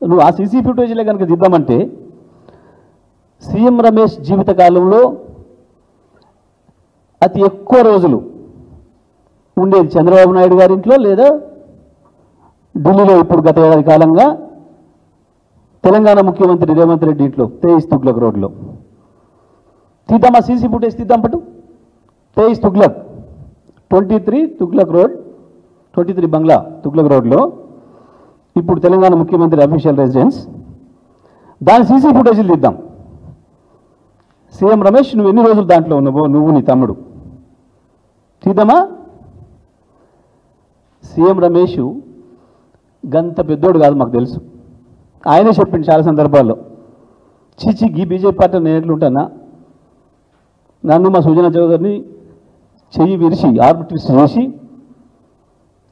నువ్వు ఆ సీసీ ఫుటేజ్లే కనుక దిద్దామంటే సీఎం రమేష్ జీవితకాలంలో అతి ఎక్కువ రోజులు ఉండేది చంద్రబాబు నాయుడు గారి ఇంట్లో లేదా ఢిల్లీలో ఇప్పుడు గత ఏడాది కాలంగా తెలంగాణ ముఖ్యమంత్రి రేవంత్ రెడ్డి ఇంట్లో తేయిస్ తుగ్లక్ రోడ్లో. తీద్దామా సీసీ ఫుటేజ్ తీద్దాం పట్టు. తేయిస్ తుగ్లక్ 23 తుగ్లక్ రోడ్ 23 బంగ్లా తుగ్లక్ రోడ్లో ఇప్పుడు తెలంగాణ ముఖ్యమంత్రి అఫీషియల్ రెసిడెన్స్. దాని సీసీ ఫుటేజీలు తీద్దాం. సీఎం రమేష్ నువ్వు ఎన్ని రోజులు దాంట్లో ఉన్నావో నువ్వు నీ తమ్ముడు తీద్దామా. సీఎం రమేష్ గంత పెద్దోడు కాదు మాకు తెలుసు. ఆయనే చెప్పింది చాలా సందర్భాల్లో, చీచి గీ బీజేపీ పార్టీ నేను ఎట్లుంటానా, నన్ను మా సుజనా చౌదరిని చెయ్యి విరిచి ఆర్బిట్రిస్ట్ చేసి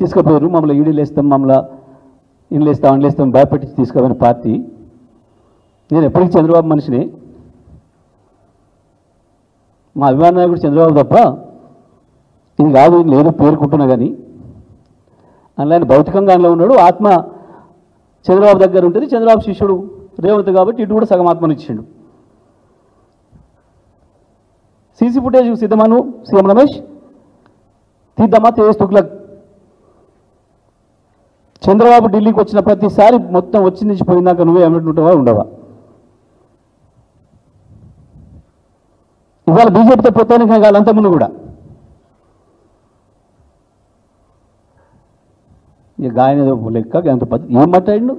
తీసుకుపోయారు, మమ్మల్ని ఈడీలు వేస్తాం, మమ్మల్ని ఇండ్లు వేస్తాం అండ్లు వేస్తాం భయపెట్టి తీసుకుపోయిన పార్టీ. నేను ఎప్పటికీ చంద్రబాబు మనిషిని, మా అభిమాన నాయకుడు చంద్రబాబు తప్ప ఇది కాదు లేదు పేర్కొంటున్నా. కానీ అందులో భౌతికంగా అందులో ఉన్నాడు, ఆత్మ చంద్రబాబు దగ్గర ఉంటుంది. చంద్రబాబు శిష్యుడు రేవంత్ కాబట్టి ఇటు కూడా సగం ఆత్మను ఇచ్చిండు. సీసీ ఫుటేజ్ సిద్ధమాను సీఎం రమేష్ తీద్దామా తేజ్ తుగ్లక్. చంద్రబాబు ఢిల్లీకి వచ్చిన ప్రతిసారి మొత్తం వచ్చి నుంచి పోయిందాక నువ్వే ఏమంటుంటావా ఉండవా? ఇవాళ బీజేపీతో పోతానే కాదు అంతకుముందు కూడా ఇక గాయన లెక్క అంత పద్ధతి ఏం మాట్లాడిండు.